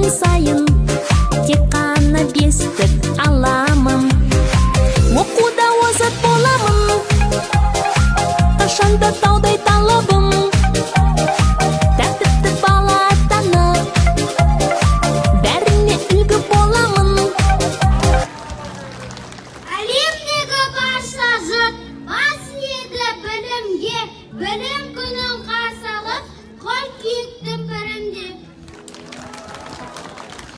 сайын тек қана бестік аламын. Оқуда озат боламын, қашанда таудай талабым. Тәртіпті бала атанып, бәріне үлгі боламын. Әлемдегі барша жұрт бас иеді білімге, білім күнін